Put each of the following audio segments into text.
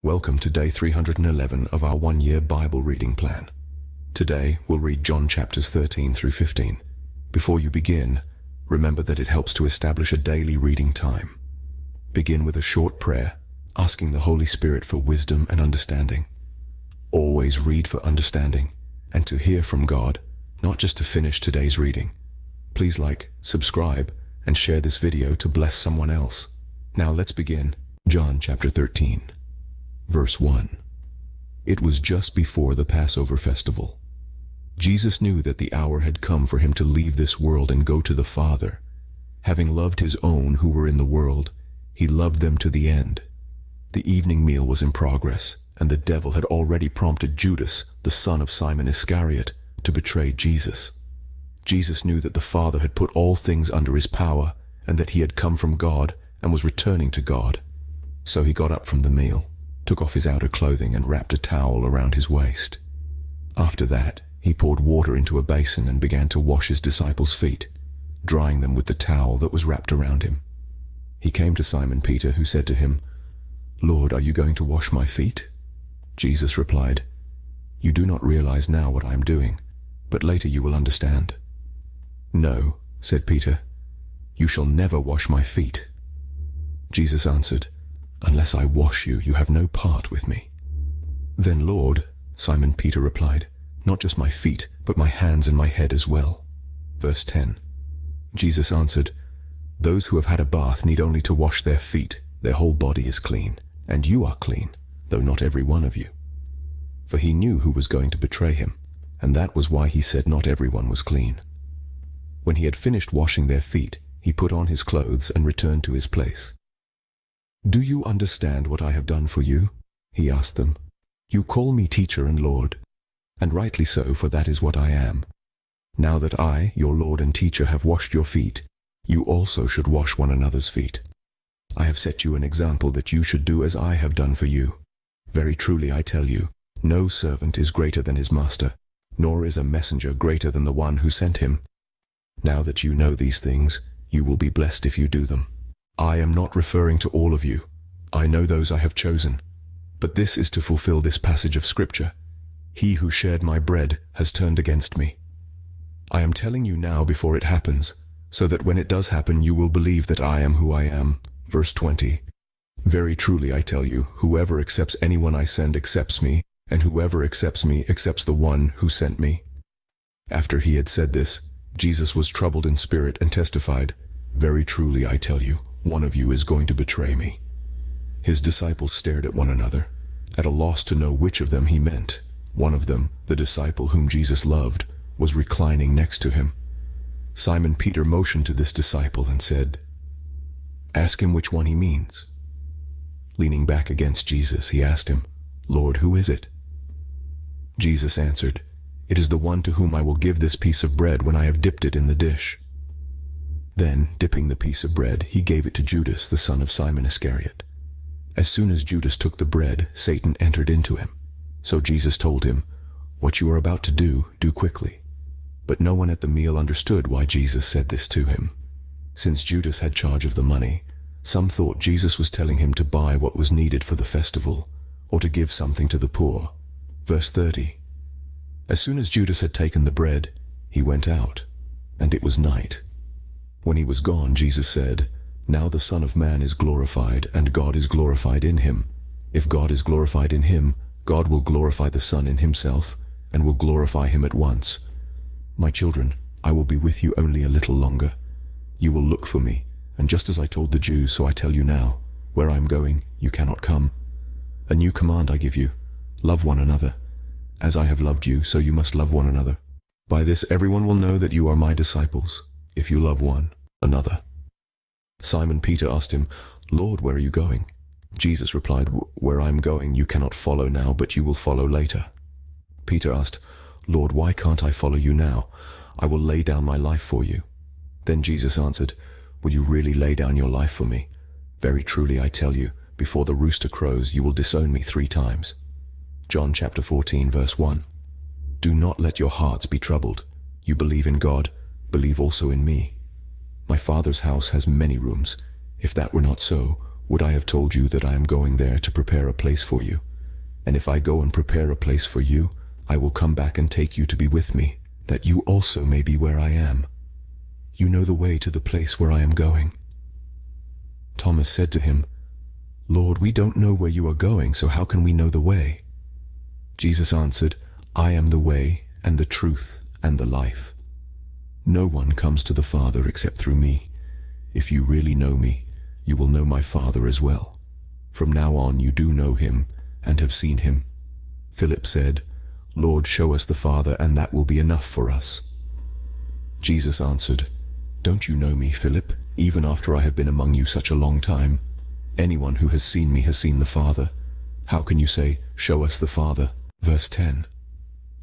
Welcome to day 311 of our one-year Bible reading plan. Today, we'll read John chapters 13 through 15. Before you begin, remember that it helps to establish a daily reading time. Begin with a short prayer, asking the Holy Spirit for wisdom and understanding. Always read for understanding and to hear from God, not just to finish today's reading. Please like, subscribe, and share this video to bless someone else. Now let's begin. John chapter 13. Verse 1. It was just before the Passover festival. Jesus knew that the hour had come for him to leave this world and go to the Father. Having loved his own who were in the world, he loved them to the end. The evening meal was in progress, and the devil had already prompted Judas, the son of Simon Iscariot, to betray Jesus. Jesus knew that the Father had put all things under his power, and that he had come from God and was returning to God. So he got up from the meal, took off his outer clothing and wrapped a towel around his waist. After that, he poured water into a basin and began to wash his disciples' feet, drying them with the towel that was wrapped around him. He came to Simon Peter, who said to him, "Lord, are you going to wash my feet?" Jesus replied, "You do not realize now what I am doing, but later you will understand." "No," said Peter, "you shall never wash my feet." Jesus answered, "Unless I wash you, you have no part with me." "Then, Lord," Simon Peter replied, "not just my feet, but my hands and my head as well." Verse 10. Jesus answered, "Those who have had a bath need only to wash their feet. Their whole body is clean, and you are clean, though not every one of you." For he knew who was going to betray him, and that was why he said not everyone was clean. When he had finished washing their feet, he put on his clothes and returned to his place. "Do you understand what I have done for you?" he asked them. "You call me teacher and Lord, and rightly so, for that is what I am. Now that I, your Lord and teacher, have washed your feet, you also should wash one another's feet. I have set you an example that you should do as I have done for you. Very truly I tell you, no servant is greater than his master, nor is a messenger greater than the one who sent him. Now that you know these things, you will be blessed if you do them. I am not referring to all of you. I know those I have chosen. But this is to fulfill this passage of Scripture. He who shared my bread has turned against me. I am telling you now before it happens, so that when it does happen you will believe that I am who I am. Verse 20. Very truly I tell you, whoever accepts anyone I send accepts me, and whoever accepts me accepts the one who sent me. After he had said this, Jesus was troubled in spirit and testified, "Very truly I tell you, one of you is going to betray me." His disciples stared at one another, at a loss to know which of them he meant. One of them, the disciple whom Jesus loved, was reclining next to him. Simon Peter motioned to this disciple and said, "Ask him which one he means." Leaning back against Jesus, he asked him, "Lord, who is it?" Jesus answered, "It is the one to whom I will give this piece of bread when I have dipped it in the dish." Then, dipping the piece of bread, he gave it to Judas, the son of Simon Iscariot. As soon as Judas took the bread, Satan entered into him. So Jesus told him, "What you are about to do, do quickly." But no one at the meal understood why Jesus said this to him. Since Judas had charge of the money, some thought Jesus was telling him to buy what was needed for the festival, or to give something to the poor. Verse 30. As soon as Judas had taken the bread, he went out, and it was night. When he was gone, Jesus said, "Now the Son of Man is glorified, and God is glorified in him. If God is glorified in him, God will glorify the Son in himself, and will glorify him at once. My children, I will be with you only a little longer. You will look for me, and just as I told the Jews, so I tell you now, where I am going, you cannot come. A new command I give you, love one another. As I have loved you, so you must love one another. By this everyone will know that you are my disciples, if you love one another." Simon Peter asked him, "Lord, where are you going?" Jesus replied, "Where I am going you cannot follow now, but you will follow later." Peter asked, "Lord, why can't I follow you now? I will lay down my life for you." Then Jesus answered, "Will you really lay down your life for me? Very truly I tell you, before the rooster crows you will disown me 3 times. John chapter 14 verse 1. Do not let your hearts be troubled. You believe in God, believe also in me. My Father's house has many rooms. If that were not so, Would I have told you that I am going there to prepare a place for you? And if I go and prepare a place for you, I will come back and take you to be with me, that you also may be where I am. You know the way to the place where I am going." Thomas said to him, "Lord, we don't know where you are going, so how can we know the way?" Jesus answered, "I am the way and the truth and the life. No one comes to the Father except through me. If you really know me, you will know my Father as well. From now on you do know him and have seen him." Philip said, "Lord, show us the Father, and that will be enough for us." Jesus answered, "Don't you know me, Philip, even after I have been among you such a long time? Anyone who has seen me has seen the Father. How can you say, 'Show us the Father'?" Verse 10.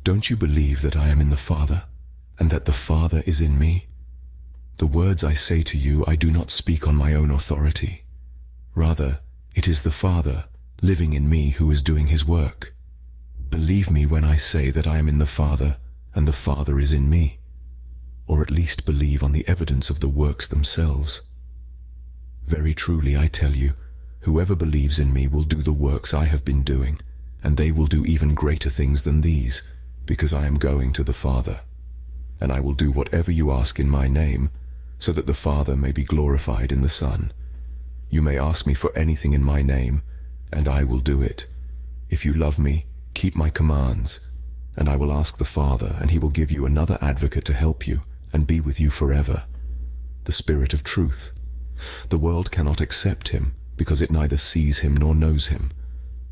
"Don't you believe that I am in the Father, and that the Father is in me? The words I say to you I do not speak on my own authority. Rather, it is the Father living in me who is doing his work. Believe me when I say that I am in the Father, and the Father is in me. Or at least believe on the evidence of the works themselves. Very truly I tell you, whoever believes in me will do the works I have been doing, and they will do even greater things than these, because I am going to the Father. And I will do whatever you ask in my name, so that the Father may be glorified in the Son. You may ask me for anything in my name, and I will do it. If you love me, keep my commands, and I will ask the Father, and he will give you another advocate to help you and be with you forever, the Spirit of truth. The world cannot accept him, because it neither sees him nor knows him.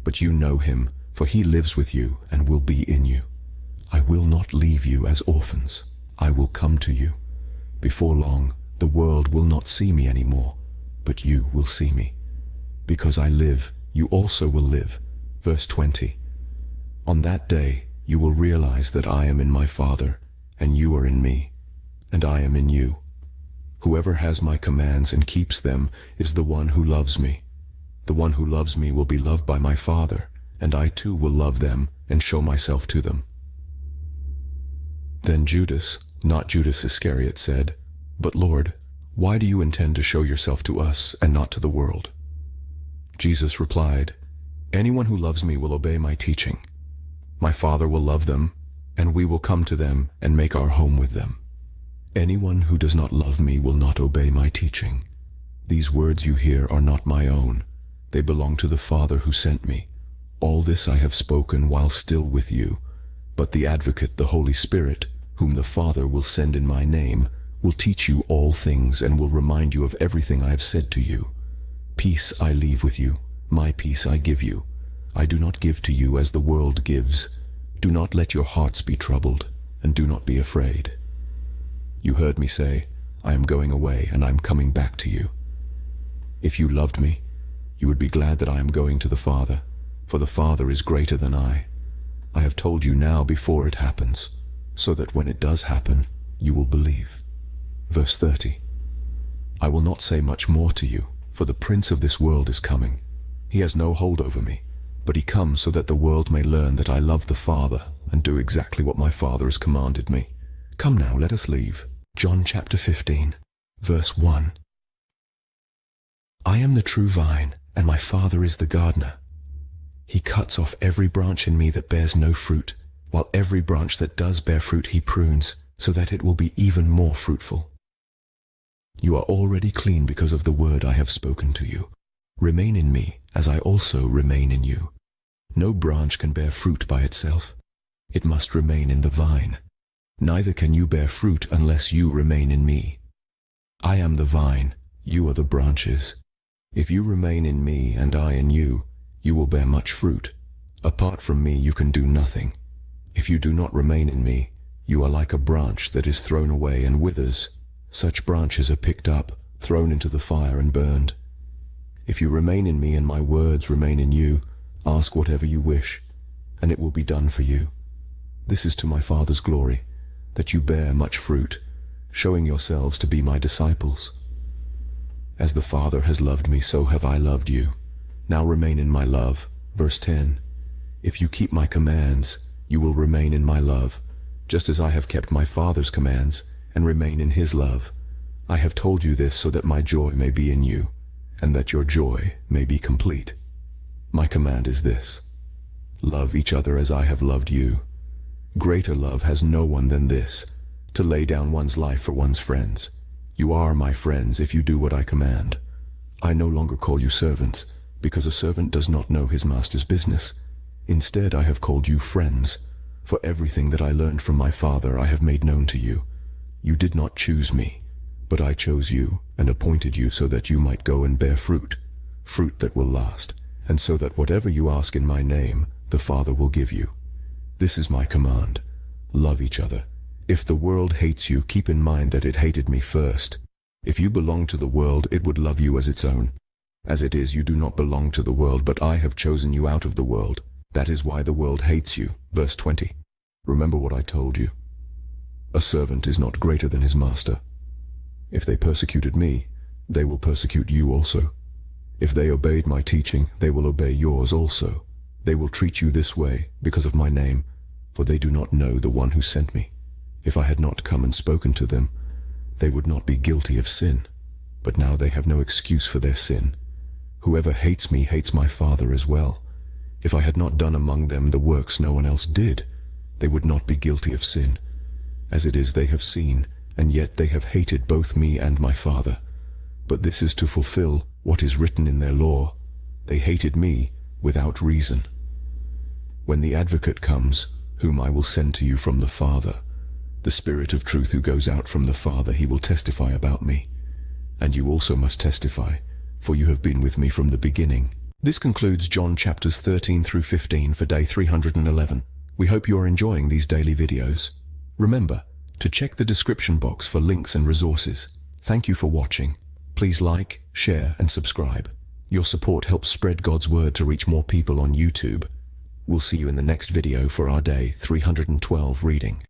But you know him, for he lives with you and will be in you. I will not leave you as orphans. I will come to you. Before long, the world will not see me anymore, but you will see me. Because I live, you also will live." Verse 20. "On that day, you will realize that I am in my Father, and you are in me, and I am in you. Whoever has my commands and keeps them is the one who loves me. The one who loves me will be loved by my Father, and I too will love them and show myself to them." Then Judas, not Judas Iscariot, said, "But Lord, why do you intend to show yourself to us and not to the world?" Jesus replied, "Anyone who loves me will obey my teaching. My Father will love them, and we will come to them and make our home with them. Anyone who does not love me will not obey my teaching. These words you hear are not my own. They belong to the Father who sent me. All this I have spoken while still with you. But the Advocate, the Holy Spirit, whom the Father will send in my name, will teach you all things and will remind you of everything I have said to you. Peace I leave with you, my peace I give you. I do not give to you as the world gives. Do not let your hearts be troubled, and do not be afraid. You heard me say, I am going away and I am coming back to you. If you loved me, you would be glad that I am going to the Father, for the Father is greater than I. I have told you now before it happens, so that when it does happen, you will believe." Verse 30. "I will not say much more to you, for the prince of this world is coming. He has no hold over me, but he comes so that the world may learn that I love the Father and do exactly what my Father has commanded me. Come now, let us leave." John chapter 15, verse 1. "I am the true vine, and my Father is the gardener. He cuts off every branch in me that bears no fruit, while every branch that does bear fruit he prunes, so that it will be even more fruitful. You are already clean because of the word I have spoken to you. Remain in me, as I also remain in you. No branch can bear fruit by itself. It must remain in the vine. Neither can you bear fruit unless you remain in me. I am the vine, you are the branches. If you remain in me and I in you, you will bear much fruit. Apart from me you can do nothing. If you do not remain in me, you are like a branch that is thrown away and withers. Such branches are picked up, thrown into the fire and burned. If you remain in me and my words remain in you, ask whatever you wish, and it will be done for you. This is to my Father's glory, that you bear much fruit, showing yourselves to be my disciples. As the Father has loved me, so have I loved you. Now remain in my love." Verse 10. "If you keep my commands, you will remain in my love, just as I have kept my Father's commands and remain in his love. I have told you this so that my joy may be in you, and that your joy may be complete. My command is this: love each other as I have loved you. Greater love has no one than this, to lay down one's life for one's friends. You are my friends if you do what I command. I no longer call you servants, because a servant does not know his master's business. Instead, I have called you friends, for everything that I learned from my Father I have made known to you. You did not choose me, but I chose you and appointed you so that you might go and bear fruit, fruit that will last, and so that whatever you ask in my name, the Father will give you. This is my command: love each other. If the world hates you, keep in mind that it hated me first. If you belong to the world, it would love you as its own. As it is, you do not belong to the world, but I have chosen you out of the world. That is why the world hates you. Verse 20. Remember what I told you. A servant is not greater than his master. If they persecuted me, they will persecute you also. If they obeyed my teaching, they will obey yours also. They will treat you this way because of my name, for they do not know the one who sent me. If I had not come and spoken to them, they would not be guilty of sin. But now they have no excuse for their sin. Whoever hates me hates my Father as well. If I had not done among them the works no one else did, they would not be guilty of sin. As it is, they have seen, and yet they have hated both me and my Father. But this is to fulfill what is written in their law: they hated me without reason. When the Advocate comes, whom I will send to you from the Father, the Spirit of truth who goes out from the Father, he will testify about me. And you also must testify, for you have been with me from the beginning. This concludes John chapters 13 through 15 for day 311. We hope you are enjoying these daily videos. Remember to check the description box for links and resources. Thank you for watching. Please like, share, and subscribe. Your support helps spread God's word to reach more people on YouTube. We'll see you in the next video for our day 312 reading.